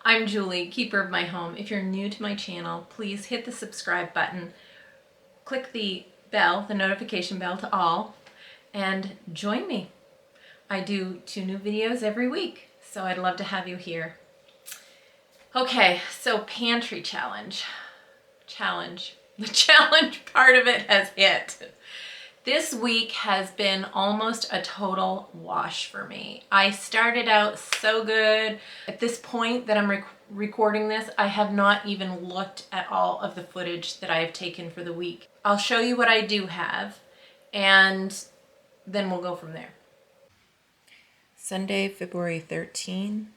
I'm Julie, keeper of my home. If you're new to my channel, please hit the subscribe button, click the bell, the notification bell to all, and join me. I do 2 new videos every week, so I'd love to have you here. Okay, so pantry challenge. The challenge part of it has hit. This week has been almost a total wash for me. I started out so good. At this point that I'm recording this, I have not even looked at all of the footage that I have taken for the week. I'll show you what I do have, and then we'll go from there. Sunday, February 13,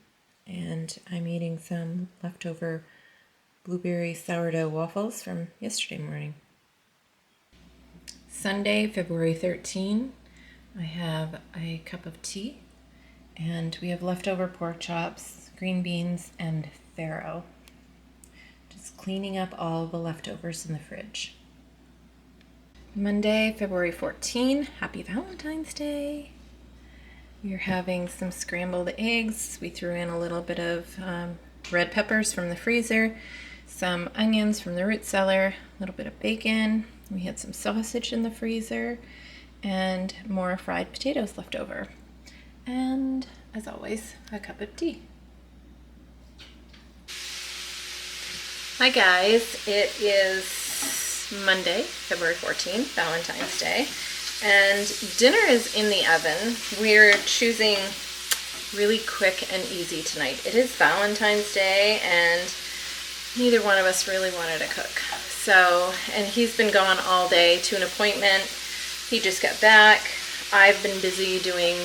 and I'm eating some leftover blueberry sourdough waffles from yesterday morning. Sunday, February 13, I have a cup of tea, and we have leftover pork chops, green beans, and farro. Just cleaning up all the leftovers in the fridge. Monday, February 14, happy Valentine's Day. We're having some scrambled eggs. We threw in a little bit of red peppers from the freezer, some onions from the root cellar, a little bit of bacon. We had some sausage in the freezer and more fried potatoes left over. And as always, a cup of tea. Hi guys, it is Monday, February 14th, Valentine's Day, and dinner is in the oven. We're choosing really quick and easy tonight. It is Valentine's Day and neither one of us really wanted to cook. So, and he's been gone all day to an appointment. He just got back. I've been busy doing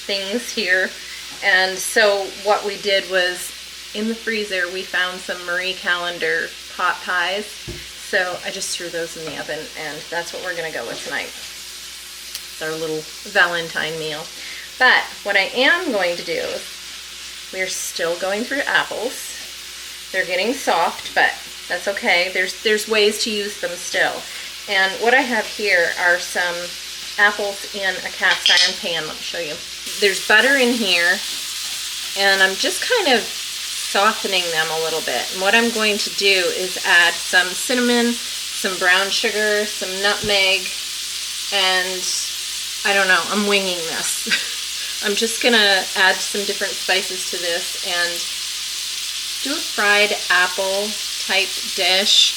things here. And so what we did was, in the freezer, we found some Marie Callender pot pies. So I just threw those in the oven, and that's what we're gonna go with tonight. It's our little Valentine meal. But what I am going to do, we're still going through apples. They're getting soft, but that's okay. There's ways to use them still. And what I have here are some apples in a cast iron pan. Let me show you. There's butter in here, and I'm just kind of softening them a little bit. And what I'm going to do is add some cinnamon, some brown sugar, some nutmeg, and I don't know, I'm winging this. I'm just gonna add some different spices to this and do a fried apple type dish.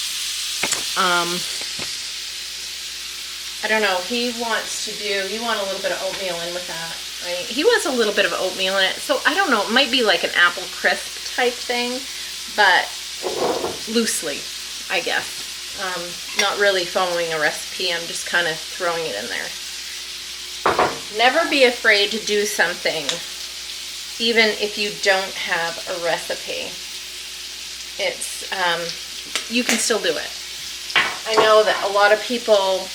I don't know, he wants a little bit of oatmeal in with that. Right? He wants a little bit of oatmeal in it, so I don't know, it might be like an apple crisp type thing, but loosely, I guess. Not really following a recipe, I'm just kind of throwing it in there. Never be afraid to do something, even if you don't have a recipe. It's, you can still do it. I know that a lot of people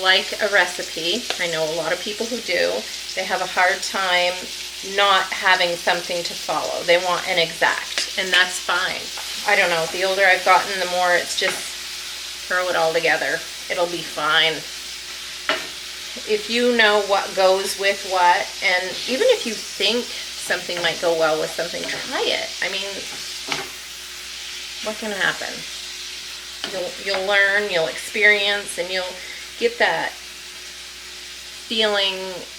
like a recipe. I know a lot of people who do. They have a hard time not having something to follow. They want an exact, and that's fine. I don't know, the older I've gotten, the more it's just throw it all together. It'll be fine. If you know what goes with what, and even if you think something might go well with something, try it. I mean, what can happen? You'll learn, you'll experience, and you'll get that feeling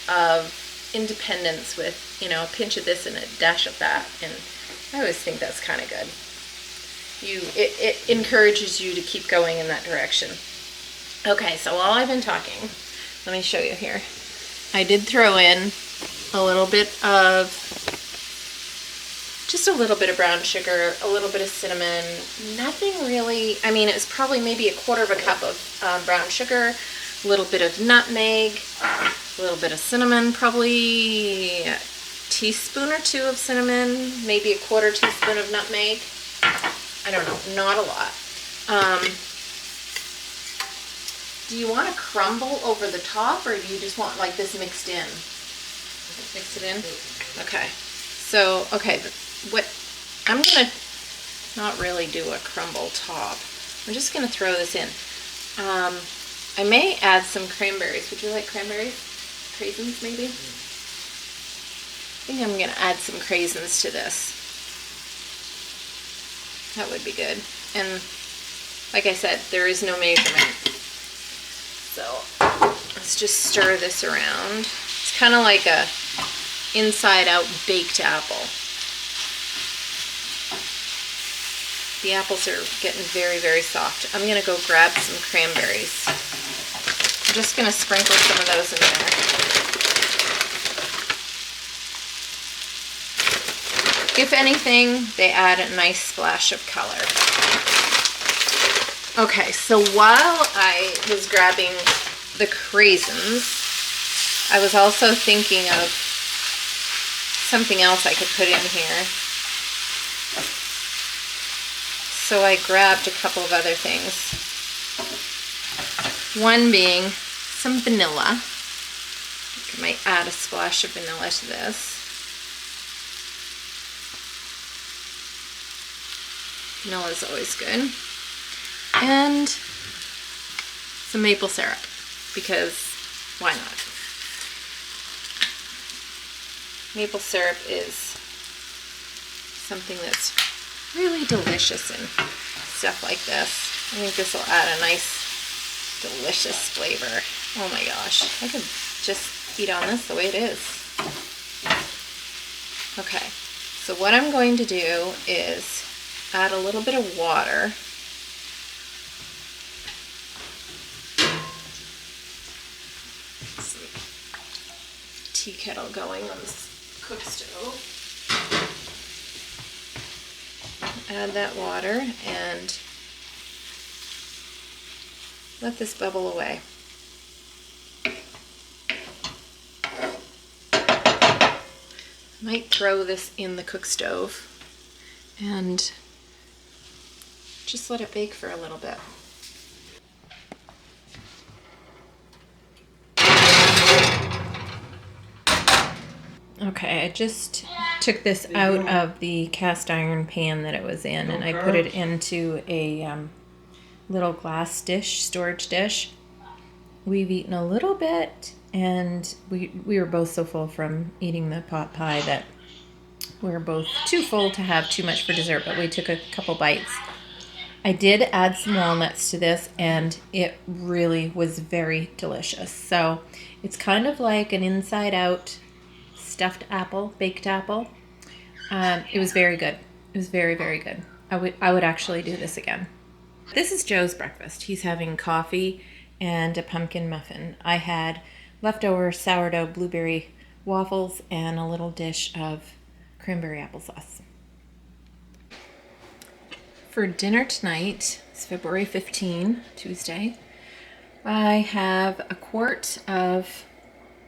of independence with, you know, a pinch of this and a dash of that. And I always think that's kind of good. It encourages you to keep going in that direction. Okay, so while I've been talking, let me show you here. I did throw in a little bit of, just a little bit of brown sugar, a little bit of cinnamon, nothing really, I mean, it was probably maybe 1/4 cup of brown sugar, a little bit of nutmeg, a little bit of cinnamon, probably a teaspoon or 2 of cinnamon, maybe 1/4 teaspoon of nutmeg. I don't know, not a lot. Do you want to crumble over the top, or do you just want like this mixed in? Mix it in? Okay. So, okay, what I'm going to not really do a crumble top. I'm just going to throw this in. I may add some cranberries. Would you like cranberries? Craisins, maybe? I think I'm going to add some craisins to this. That would be good. And like I said, there is no measurement. So let's just stir this around. It's kind of like a inside out baked apple. The apples are getting very, very soft. I'm gonna go grab some cranberries. I'm just gonna sprinkle some of those in there. If anything, they add a nice splash of color. Okay, so while I was grabbing the craisins, I was also thinking of something else I could put in here. So I grabbed a couple of other things. One being some vanilla. I might add a splash of vanilla to this. Vanilla is always good. And some maple syrup, because why not? Maple syrup is something that's really delicious in stuff like this. I think this will add a nice, delicious flavor. Oh my gosh, I could just eat on this the way it is. Okay, so what I'm going to do is add a little bit of water. Some tea kettle going on this cook stove. Add that water and let this bubble away. Might throw this in the cook stove and just let it bake for a little bit. Okay, I just took this out of the cast iron pan that it was in, and I put it into a little glass dish, storage dish. We've eaten a little bit, and we were both so full from eating the pot pie that we were both too full to have too much for dessert, but we took a couple bites. I did add some walnuts to this, and it really was very delicious. So it's kind of like an inside out stuffed apple, baked apple. It was very good. It was very, very good. I would actually do this again. This is Joe's breakfast. He's having coffee and a pumpkin muffin. I had leftover sourdough blueberry waffles and a little dish of cranberry applesauce. For dinner tonight, it's February 15, Tuesday, I have a quart of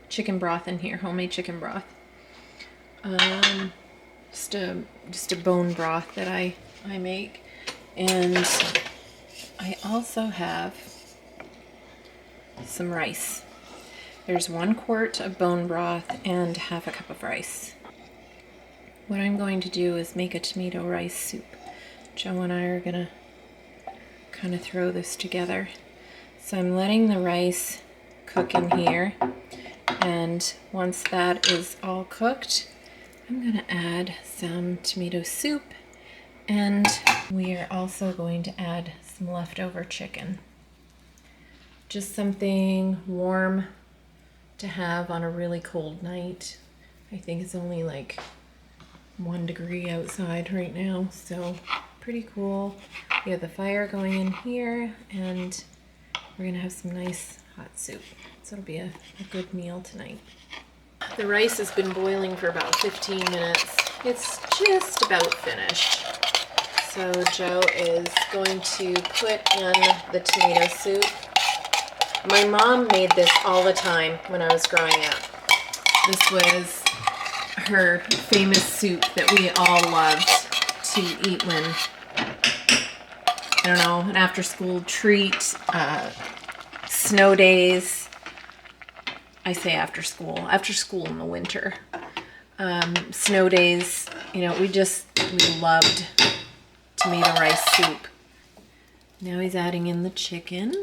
chicken broth in here, homemade chicken broth. Just a bone broth that I make. And I also have some rice. There's 1 quart of bone broth and half a cup of rice. What I'm going to do is make a tomato rice soup. Joe and I are gonna kind of throw this together. So I'm letting the rice cook in here, and once that is all cooked, I'm gonna add some tomato soup, and we are also going to add some leftover chicken. Just something warm to have on a really cold night. I think it's only like 1 degree outside right now, so pretty cool. We have the fire going in here, and we're gonna have some nice hot soup. So it'll be a good meal tonight. The rice has been boiling for about 15 minutes. It's just about finished. So Joe is going to put in the tomato soup. My mom made this all the time when I was growing up. This was her famous soup that we all loved to eat when, I don't know, an after school treat, snow days. I say after school in the winter. Snow days, you know, we loved tomato rice soup. Now he's adding in the chicken.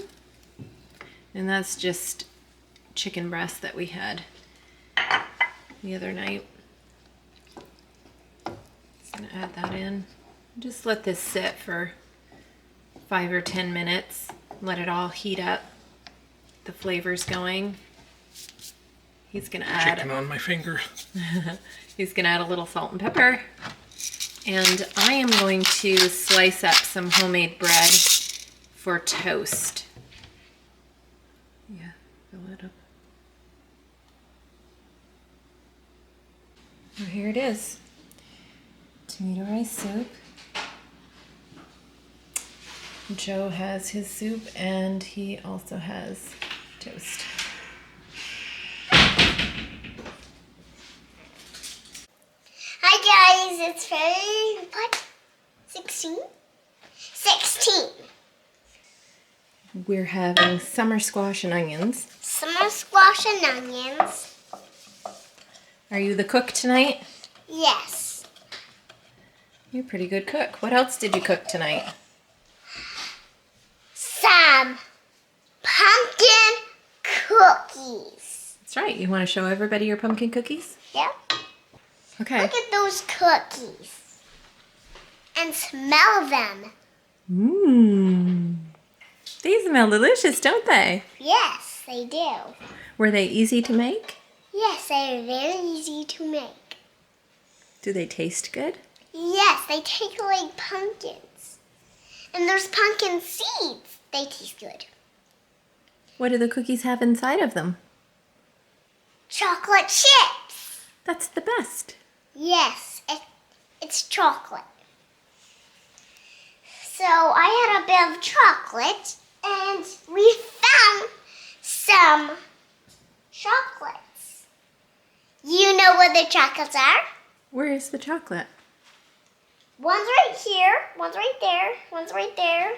And that's just chicken breast that we had the other night. Just gonna add that in. Just let this sit for 5 or 10 minutes. Let it all heat up. The flavor's going. He's gonna add chicken on my finger. He's gonna add a little salt and pepper. And I am going to slice up some homemade bread for toast. Yeah, fill it up. Well, here it is. Tomato rice soup. Joe has his soup and he also has toast. Hi guys, it's February, what? 16? 16. We're having summer squash and onions. Summer squash and onions. Are you the cook tonight? Yes. You're a pretty good cook. What else did you cook tonight? Some pumpkin cookies. That's right. You want to show everybody your pumpkin cookies? Yep. Okay. Look at those cookies. And smell them. Mmm. They smell delicious, don't they? Yes, they do. Were they easy to make? Yes, they are very easy to make. Do they taste good? Yes, they taste like pumpkins. And there's pumpkin seeds. They taste good. What do the cookies have inside of them? Chocolate chips. That's the best. Yes, it's chocolate. So I had a bit of chocolate and we found some chocolates. You know what the chocolates are? Where is the chocolate? One's right here, one's right there, one's right there.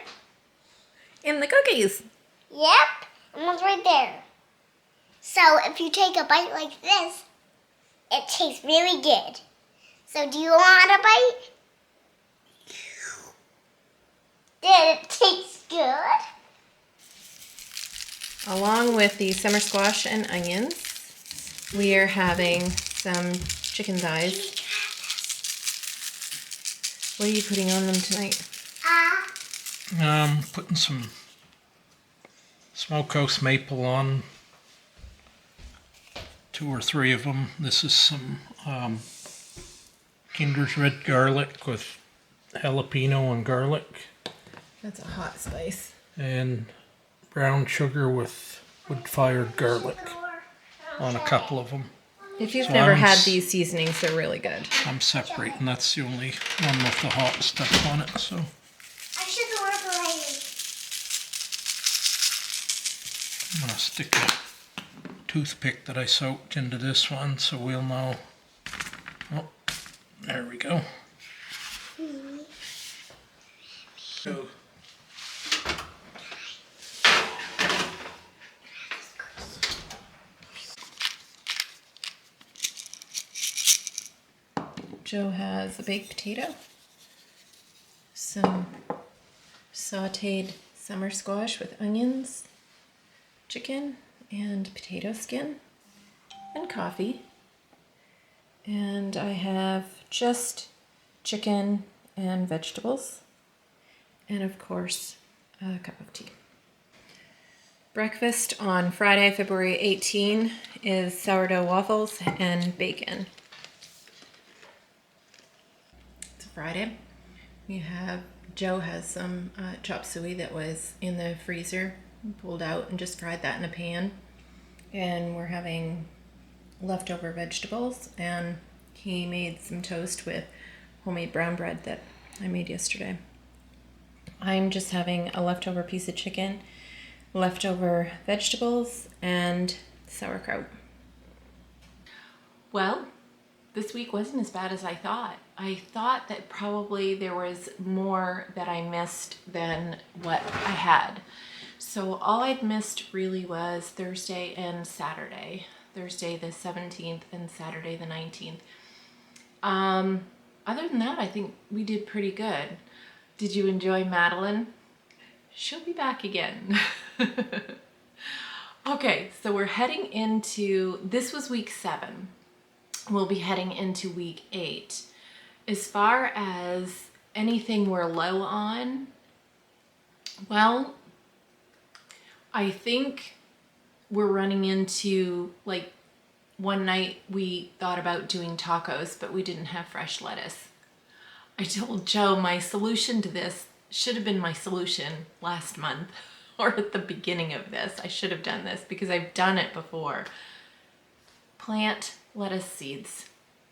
In the cookies. Yep, and one's right there. So if you take a bite like this, it tastes really good. So do you want a bite? Did it taste good? Along with the summer squash and onions, we are having some chicken thighs. What are you putting on them tonight? Putting some smokehouse maple on. 2 or 3 of them. This is some Kinder's red garlic with jalapeno and garlic. That's a hot spice. And brown sugar with wood-fired garlic on a couple of them. If you've So never I'm had s- these seasonings, they're really good. I'm separating. That's the only one with the hot stuff on it. So I should work already. I'm gonna stick a toothpick that I soaked into this one, so we'll know. Oh, there we go. So Joe has a baked potato, some sauteed summer squash with onions, chicken, and potato skin, and coffee. And I have just chicken and vegetables, and of course, a cup of tea. Breakfast on Friday, February 18 is sourdough waffles and bacon. It's Friday. Joe has some chop suey that was in the freezer, pulled out and just fried that in a pan. And we're having leftover vegetables, and he made some toast with homemade brown bread that I made yesterday. I'm just having a leftover piece of chicken, leftover vegetables, and sauerkraut. Well, this week wasn't as bad as I thought. I thought that probably there was more that I missed than what I had. So all I'd missed really was Thursday and Saturday. Thursday the 17th and Saturday the 19th. Other than that, I think we did pretty good. Did you enjoy Madeline? She'll be back again. Okay, so we're heading into, this was week 7. We'll be heading into week 8. As far as anything we're low on, well, I think we're running into, like, one night we thought about doing tacos, but we didn't have fresh lettuce. I told Joe my solution to this should have been my solution last month or at the beginning of this. I should have done this because I've done it before. Plant lettuce seeds.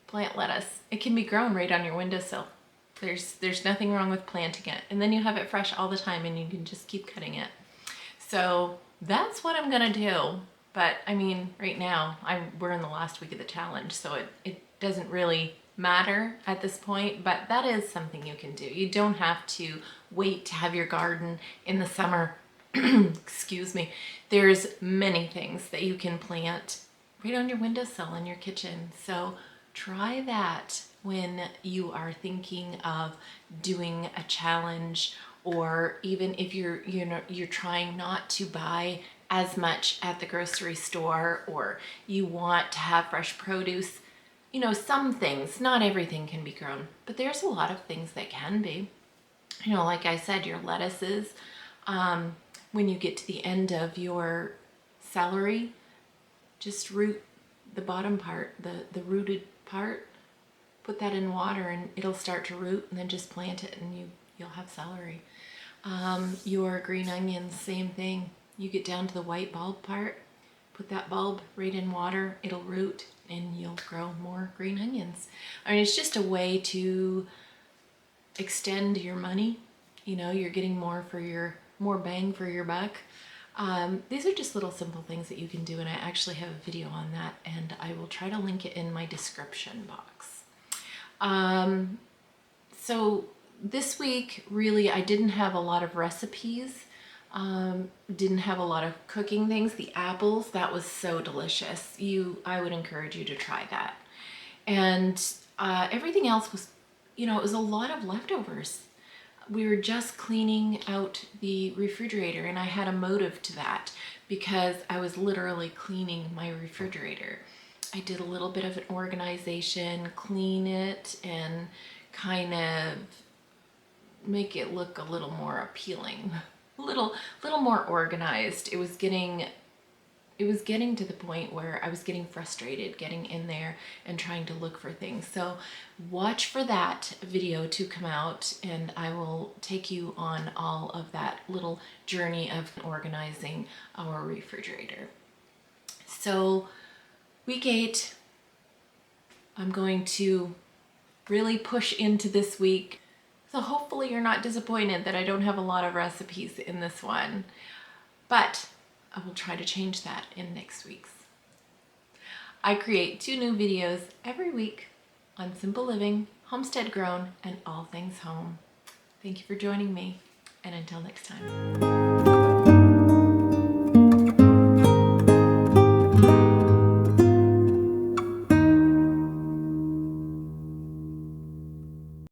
Plant lettuce. It can be grown right on your windowsill. There's nothing wrong with planting it. And then you have it fresh all the time and you can just keep cutting it. So that's what I'm gonna do. But I mean, right now, we're in the last week of the challenge, so it doesn't really matter at this point, but that is something you can do. You don't have to wait to have your garden in the summer. Excuse me. There's many things that you can plant right on your windowsill in your kitchen. So try that when you are thinking of doing a challenge, or even if you're trying not to buy as much at the grocery store, or you want to have fresh produce. You know, some things, not everything can be grown, but there's a lot of things that can be. You know, like I said, your lettuces, when you get to the end of your celery, just root the bottom part, the rooted part, put that in water and it'll start to root, and then just plant it and you'll have celery. Your green onions, same thing. You get down to the white bulb part, put that bulb right in water, it'll root, and you'll grow more green onions. I mean, it's just a way to extend your money. You know, you're getting more bang for your buck. These are just little simple things that you can do, and I actually have a video on that, and I will try to link it in my description box. So this week, really, I didn't have a lot of recipes. Didn't have a lot of cooking things. The apples, that was so delicious. I would encourage you to try that. And everything else was, you know, it was a lot of leftovers. We were just cleaning out the refrigerator, and I had a motive to that because I was literally cleaning my refrigerator. I did a little bit of an organization, clean it, and kind of make it look a little more appealing. A little more organized. It was getting to the point where I was getting frustrated getting in there and trying to look for things. So watch for that video to come out, and I will take you on all of that little journey of organizing our refrigerator. So week 8, I'm going to really push into this week. So hopefully you're not disappointed that I don't have a lot of recipes in this one, but I will try to change that in next week's. I create 2 new videos every week on simple living, homestead grown, and all things home. Thank you for joining me, and until next time.